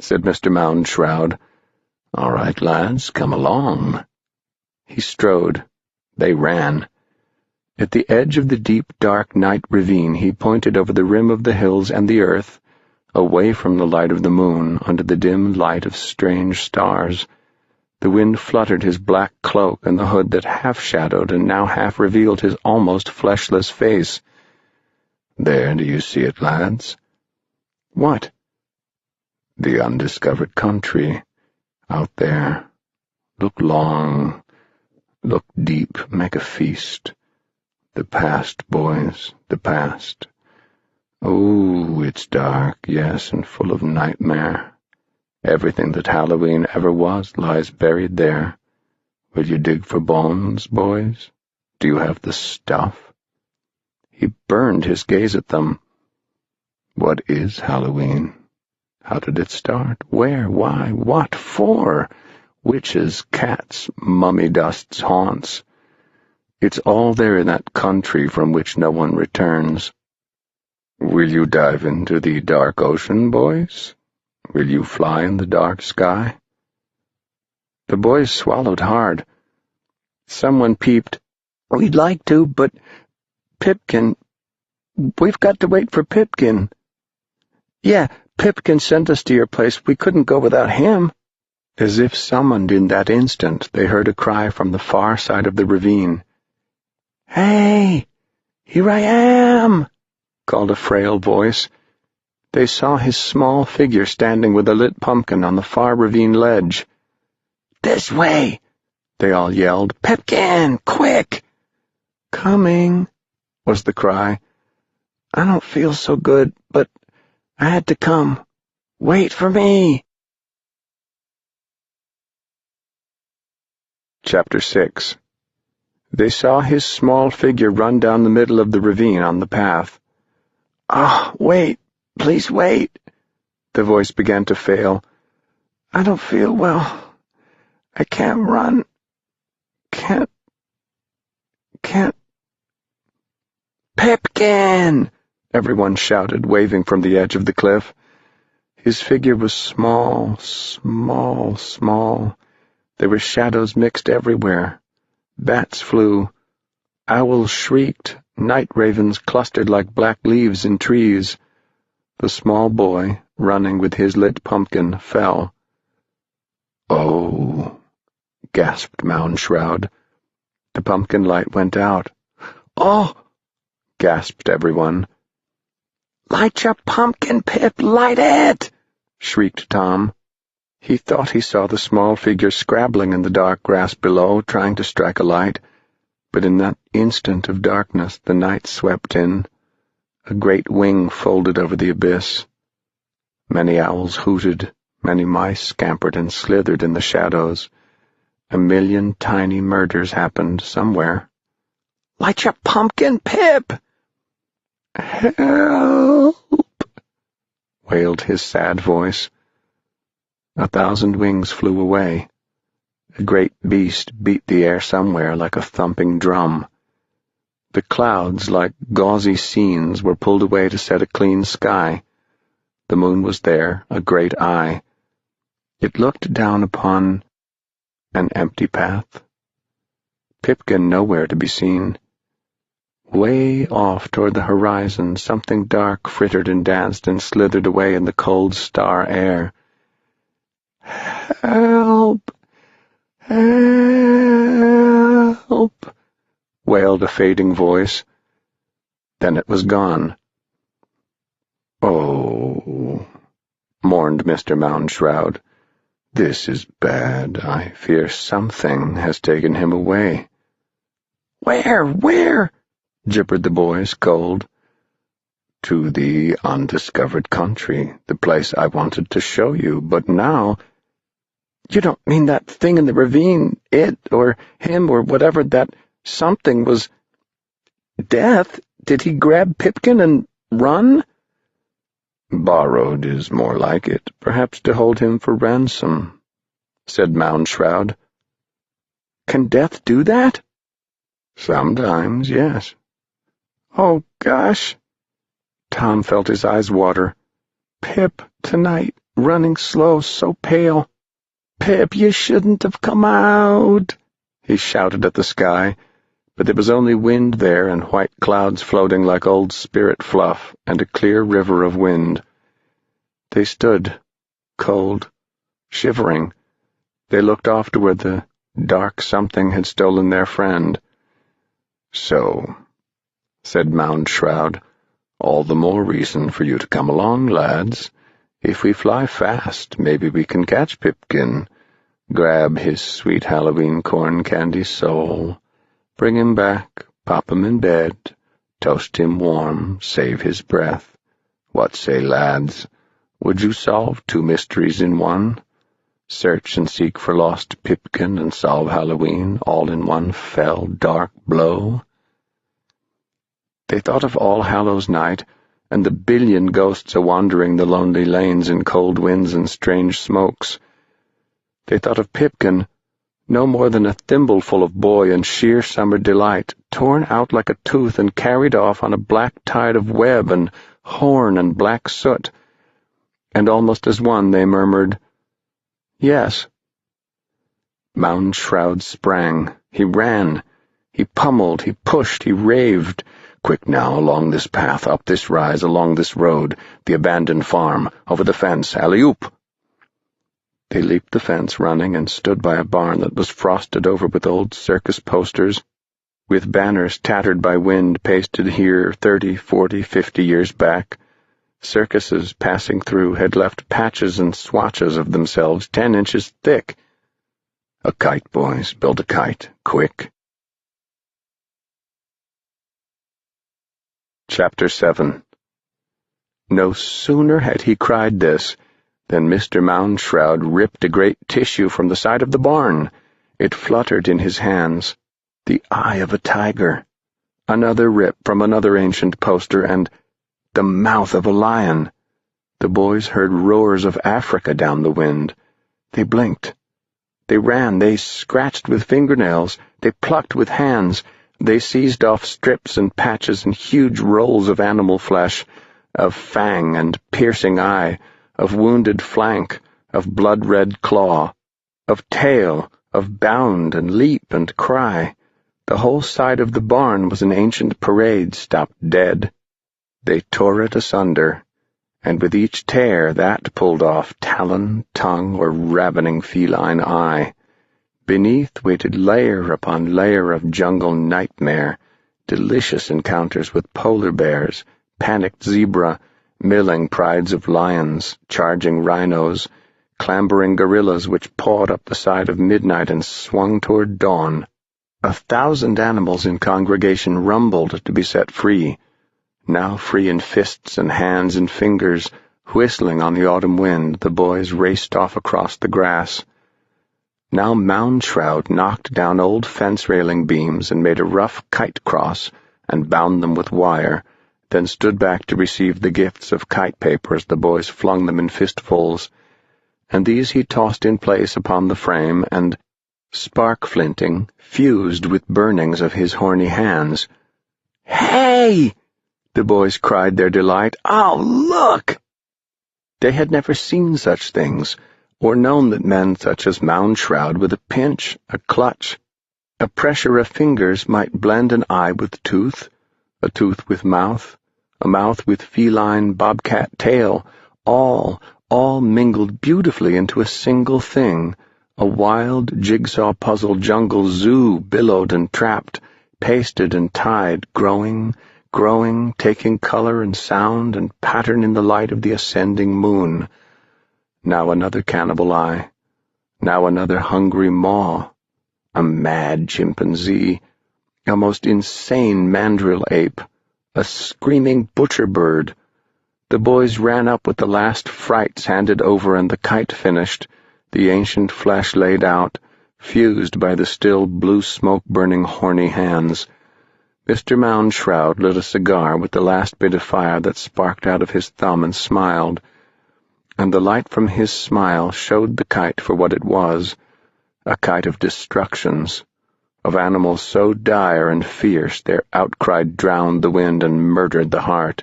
said Mr. Moundshroud. "All right, lads, come along." He strode. They ran. At the edge of the deep, dark night ravine he pointed over the rim of the hills and the earth, away from the light of the moon, under the dim light of strange stars. The wind fluttered his black cloak and the hood that half-shadowed and now half-revealed his almost fleshless face. "There, do you see it, lads?" "What?" "The undiscovered country. Out there. Look long. Look deep. Make a feast. The past, boys, the past. Oh, it's dark, yes, and full of nightmare. Everything that Halloween ever was lies buried there. Will you dig for bones, boys? Do you have the stuff?" He burned his gaze at them. "What is Halloween? How did it start? Where? Why? What for? Witches, cats, mummy dust's haunts. It's all there in that country from which no one returns. Will you dive into the dark ocean, boys? Will you fly in the dark sky?" The boys swallowed hard. Someone peeped, "We'd like to, but Pipkin. We've got to wait for Pipkin." "Yeah, Pipkin sent us to your place. We couldn't go without him." As if summoned in that instant, they heard a cry from the far side of the ravine. "Hey, here I am!" called a frail voice. They saw his small figure standing with a lit pumpkin on the far ravine ledge. "This way!" they all yelled. "Pipkin, quick!" "Coming," was the cry. "I don't feel so good, but I had to come. Wait for me." Chapter 6. They saw his small figure run down the middle of the ravine on the path. Wait, please wait." The voice began to fail. "I don't feel well. I can't run. Can't. Pipkin!" everyone shouted, waving from the edge of the cliff. His figure was small, small, small. There were shadows mixed everywhere. Bats flew. Owls shrieked. Night ravens clustered like black leaves in trees. The small boy, running with his lit pumpkin, fell. "Oh," gasped Moundshroud. The pumpkin light went out. "Oh!" gasped everyone. "Light your pumpkin, Pip! Light it!" shrieked Tom. He thought he saw the small figure scrabbling in the dark grass below, trying to strike a light, but in that instant of darkness the night swept in. A great wing folded over the abyss. Many owls hooted, many mice scampered and slithered in the shadows. A million tiny murders happened somewhere. "Light your pumpkin, Pip!" "Help!" wailed his sad voice. 1,000 wings flew away. A great beast beat the air somewhere like a thumping drum. The clouds, like gauzy scenes, were pulled away to set a clean sky. The moon was there, a great eye. It looked down upon an empty path. Pipkin nowhere to be seen. Way off toward the horizon, something dark frittered and danced and slithered away in the cold star air. "Help! Help!" wailed a fading voice. Then it was gone. "Oh," mourned Mr. Moundshroud. "This is bad. I fear something has taken him away." Where?" gibbered the boys, cold. "To the undiscovered country, the place I wanted to show you, but now—" "You don't mean that thing in the ravine, it, or him, or whatever that something was death? Did he grab Pipkin and run?" "Borrowed is more like it, perhaps to hold him for ransom," said Moundshroud. "Can death do that?" "Sometimes, yes." "Oh, gosh." Tom felt his eyes water. "Pip, tonight, running slow, so pale. "Pip, you shouldn't have come out," he shouted at the sky, but there was only wind there and white clouds floating like old spirit fluff and a clear river of wind. They stood, cold, shivering. They looked off to where the dark something had stolen their friend. "So," said Mound Shroud, "all the more reason for you to come along, lads. If we fly fast, maybe we can catch Pipkin, grab his sweet Halloween corn candy soul, bring him back, pop him in bed, toast him warm, save his breath. What say, lads? Would you solve two mysteries in one? Search and seek for lost Pipkin and solve Halloween all in one fell, dark blow?" They thought of All Hallows Night, and the billion ghosts a-wandering the lonely lanes in cold winds and strange smokes. They thought of Pipkin, no more than a thimbleful of boy and sheer summer delight, torn out like a tooth and carried off on a black tide of web and horn and black soot. And almost as one they murmured, "Yes." Mound Shroud sprang. He ran. He pummeled. He pushed. He raved. "Quick now, along this path, up this rise, along this road, the abandoned farm, over the fence, alley-oop!" They leaped the fence, running, and stood by a barn that was frosted over with old circus posters, with banners tattered by wind pasted here 30, 40, 50 years back. Circuses passing through had left patches and swatches of themselves 10 inches thick. "A kite, boys, build a kite, quick." Chapter 7. No sooner had he cried this than Mr. Mound Shroud ripped a great tissue from the side of the barn. It fluttered in his hands. The eye of a tiger. Another rip from another ancient poster, and the mouth of a lion. The boys heard roars of Africa down the wind. They blinked. They ran. They scratched with fingernails. They plucked with hands. They seized off strips and patches and huge rolls of animal flesh, of fang and piercing eye, of wounded flank, of blood-red claw, of tail, of bound and leap and cry. The whole side of the barn was an ancient parade stopped dead. They tore it asunder, and with each tear that pulled off talon, tongue, or ravening feline eye. Beneath waited layer upon layer of jungle nightmare, delicious encounters with polar bears, panicked zebra, milling prides of lions, charging rhinos, clambering gorillas which pawed up the side of midnight and swung toward dawn. 1,000 animals in congregation rumbled to be set free, now free in fists and hands and fingers. Whistling on the autumn wind, the boys raced off across the grass. Now Mound Shroud knocked down old fence-railing beams and made a rough kite cross and bound them with wire, then stood back to receive the gifts of kite paper as the boys flung them in fistfuls, and these he tossed in place upon the frame and, spark-flinting, fused with burnings of his horny hands. "Hey!" the boys cried their delight. "Oh, look!" They had never seen such things, or known that men such as Mound Shroud, with a pinch, a clutch, a pressure of fingers, might blend an eye with tooth, a tooth with mouth, a mouth with feline bobcat tail, all mingled beautifully into a single thing. A wild jigsaw puzzle jungle zoo billowed and trapped, pasted and tied, growing, taking color and sound and pattern in the light of the ascending moon. Now another cannibal eye, now another hungry maw, a mad chimpanzee, a most insane mandrill ape, a screaming butcher bird. The boys ran up with the last frights handed over and the kite finished, the ancient flesh laid out, fused by the still blue smoke-burning horny hands. Mr. Mound Shroud lit a cigar with the last bit of fire that sparked out of his thumb and smiled, and the light from his smile showed the kite for what it was, a kite of destructions, of animals so dire and fierce their outcry drowned the wind and murdered the heart.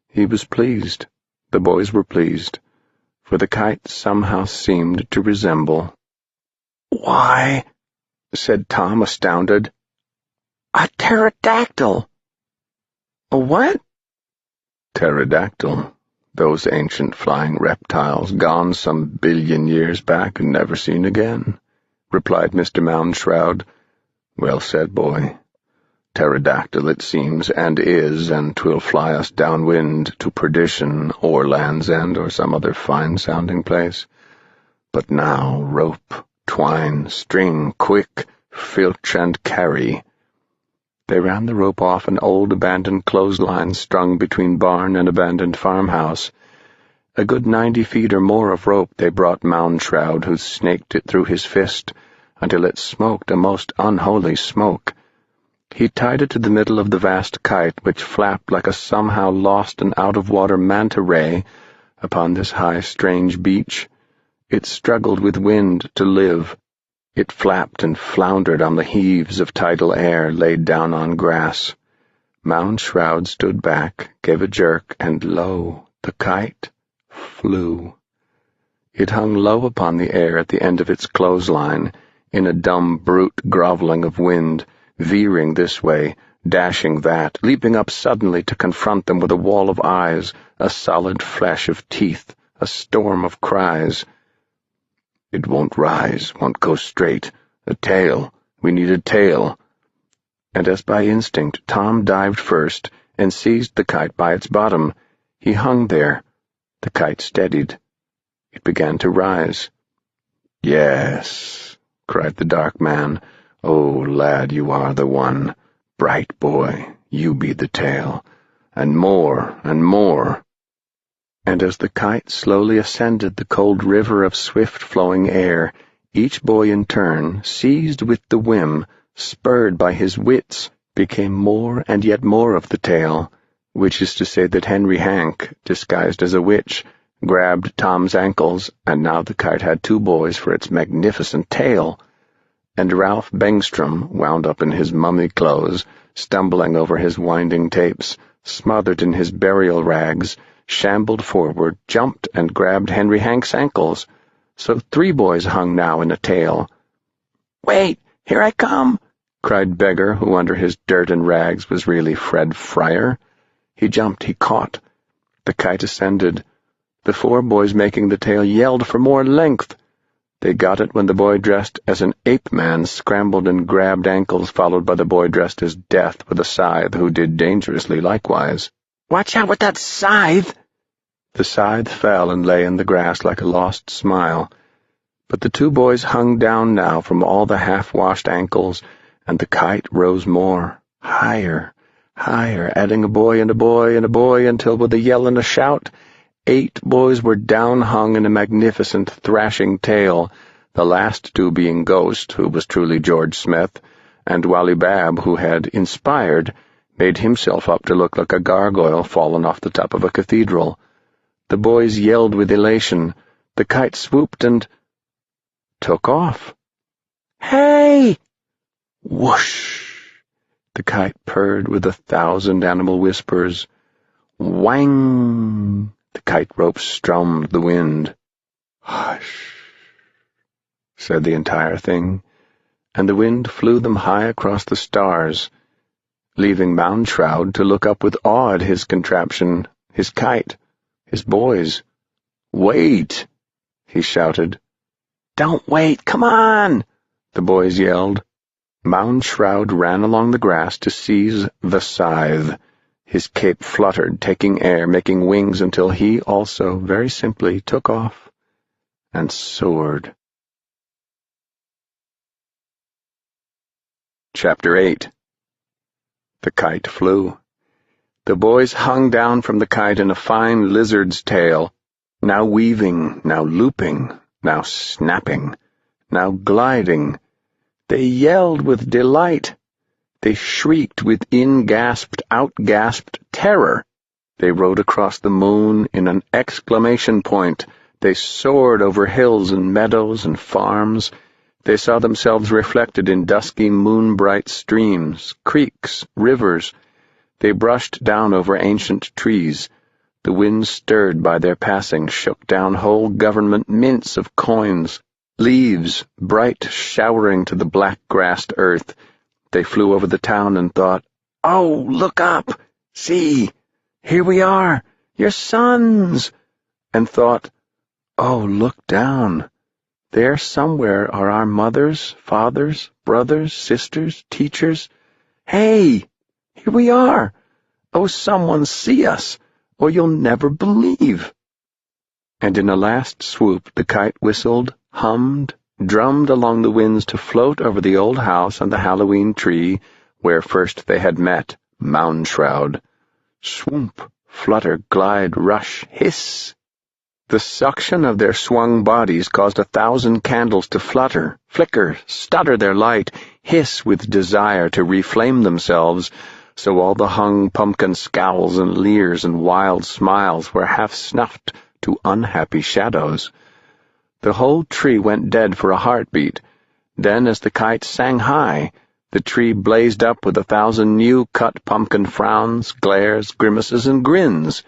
He was pleased. The boys were pleased. for the kite somehow seemed to resemble. "Why," said Tom, astounded, "a pterodactyl!" "A what?" "Pterodactyl. Those ancient flying reptiles, gone some billion years back and never seen again," replied Mr. Moundshroud. "Well said, boy. Pterodactyl it seems, and is, and 'twill fly us downwind to perdition, or Land's End, or some other fine-sounding place. But now, rope, twine, string, quick, filch and carry." They ran the rope off an old abandoned clothesline strung between barn and abandoned farmhouse. A good 90 feet or more of rope they brought Moundshroud, who snaked it through his fist until it smoked a most unholy smoke. He tied it to the middle of the vast kite, which flapped like a somehow lost and out-of-water manta ray upon this high, strange beach. It struggled with wind to live. It flapped and floundered on the heaves of tidal air laid down on grass. Moundshroud stood back, gave a jerk, and lo, the kite flew. It hung low upon the air at the end of its clothesline, in a dumb brute groveling of wind, veering this way, dashing that, leaping up suddenly to confront them with a wall of eyes, a solid flash of teeth, a storm of cries. "It won't rise, won't go straight. A tail. We need a tail." And as by instinct, Tom dived first and seized the kite by its bottom. He hung there. The kite steadied. It began to rise. "Yes," cried the dark man. "Oh, lad, you are the one. Bright boy, you be the tail. And more, and more." And as the kite slowly ascended the cold river of swift-flowing air, each boy in turn, seized with the whim, spurred by his wits, became more and yet more of the tail, which is to say that Henry Hank, disguised as a witch, grabbed Tom's ankles, and now the kite had 2 boys for its magnificent tail. And Ralph Bengstrom, wound up in his mummy clothes, stumbling over his winding tapes, smothered in his burial rags, shambled forward, jumped, and grabbed Henry Hank's ankles. So 3 boys hung now in a tail. "Wait, here I come!" cried Beggar, who under his dirt and rags was really Fred Fryer. He jumped, he caught. The kite ascended. The 4 boys making the tail yelled for more length. They got it when the boy dressed as an ape-man scrambled and grabbed ankles, followed by the boy dressed as Death with a scythe, who did dangerously likewise. "Watch out with that scythe!" The scythe fell and lay in the grass like a lost smile. But the 2 boys hung down now from all the half-washed ankles, and the kite rose more, higher, higher, adding a boy and a boy and a boy, until with a yell and a shout, 8 boys were down-hung in a magnificent thrashing tail, the last 2 being Ghost, who was truly George Smith, and Wally Babb, who had, inspired, made himself up to look like a gargoyle fallen off the top of a cathedral. The boys yelled with elation. The kite swooped and took off. "Hey!" Whoosh! The kite purred with 1,000 animal whispers. Whang! The kite rope strummed the wind. "Hush," said the entire thing, and the wind flew them high across the stars, leaving Moundshroud to look up with awe at his contraption, his kite, his boys. "Wait!" he shouted. "Don't wait, come on!" the boys yelled. Moundshroud ran along the grass to seize the scythe. His cape fluttered, taking air, making wings, until he also, very simply, took off and soared. Chapter 8. The kite flew. The boys hung down from the kite in a fine lizard's tail, now weaving, now looping, now snapping, now gliding. They yelled with delight. They shrieked with in-gasped, out-gasped terror. They rode across the moon in an exclamation point. They soared over hills and meadows and farms. They saw themselves reflected in dusky moon-bright streams, creeks, rivers. They brushed down over ancient trees. The wind stirred by their passing shook down whole government mints of coins, leaves bright showering to the black-grassed earth. They flew over the town and thought, "Oh, look up! See! Here we are! Your sons!" And thought, "Oh, look down! There somewhere are our mothers, fathers, brothers, sisters, teachers. Hey! Here we are! Oh, someone see us, or you'll never believe." And in a last swoop the kite whistled, hummed, drummed along the winds to float over the old house and the Halloween tree where first they had met, Mound Shroud. Swoop, flutter, glide, rush, hiss. The suction of their swung bodies caused 1,000 candles to flutter, flicker, stutter their light, hiss with desire to reflame themselves, so all the hung pumpkin scowls and leers and wild smiles were half snuffed to unhappy shadows. The whole tree went dead for a heartbeat. Then, as the kite sang high, the tree blazed up with 1,000 new-cut pumpkin frowns, glares, grimaces, and grins.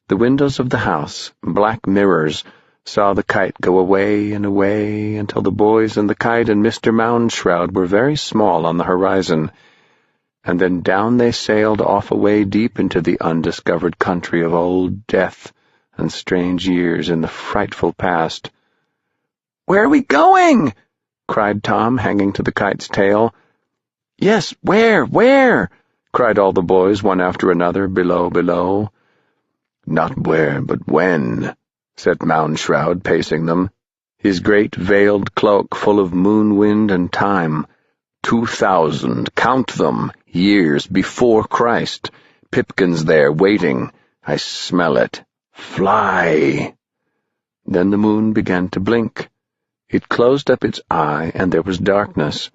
The windows of the house, black mirrors, saw the kite go away and away until the boys and the kite and Mr. Mound Shroud were very small on the horizon, and then down they sailed off away deep into the undiscovered country of old death and strange years in the frightful past. "Where are we going?" cried Tom, hanging to the kite's tail. "Yes, where?" cried all the boys, one after another, below. "Not where, but when," said Mound Shroud, pacing them, his great veiled cloak full of moon wind and time. 2,000, count them, years before Christ. Pipkin's there, waiting. I smell it. Fly!" Then the moon began to blink. It closed up its eye, and there was darkness.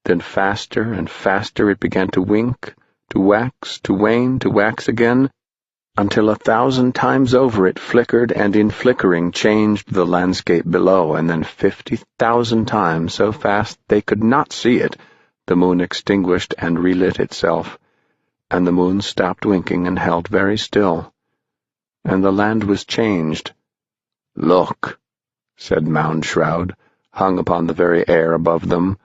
Then faster and faster it began to wink, to wax, to wane, to wax again, until 1,000 times over it flickered and in flickering changed the landscape below, and then 50,000 times, so fast they could not see it, the moon extinguished and relit itself, and the moon stopped winking and held very still, and the land was changed. "Look," said Mound Shroud, hung upon the very air above them,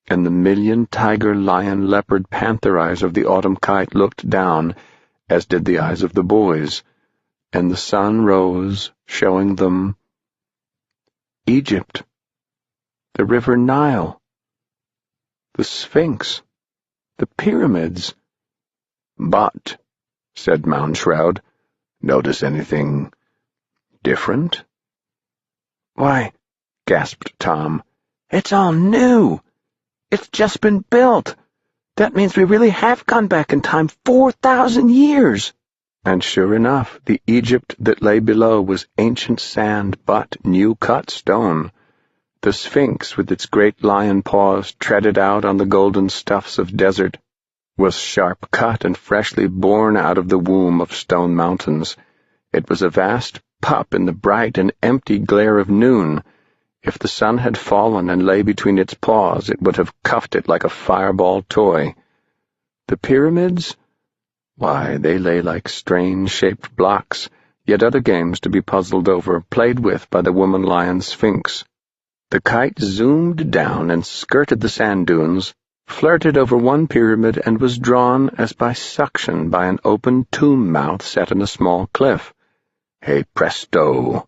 and the million tiger, lion, leopard, panther eyes of the autumn kite looked down, as did the eyes of the boys, and the sun rose, showing them Egypt, the river Nile, the Sphinx, the pyramids. "But," said Mound Shroud, "notice anything different?" "Why," gasped Tom, "it's all new. It's just been built. That means we really have gone back in time 4,000 years. And sure enough, the Egypt that lay below was ancient sand but new-cut stone. The Sphinx, with its great lion paws treaded out on the golden stuffs of desert, was sharp-cut and freshly born out of the womb of stone mountains. It was a vast pup in the bright and empty glare of noon. If the sun had fallen and lay between its paws, it would have cuffed it like a fireball toy. The pyramids? Why, they lay like strange-shaped blocks, yet other games to be puzzled over, played with by the woman-lion Sphinx. The kite zoomed down and skirted the sand dunes, flirted over one pyramid, and was drawn as by suction by an open tomb mouth set in a small cliff. Hey presto!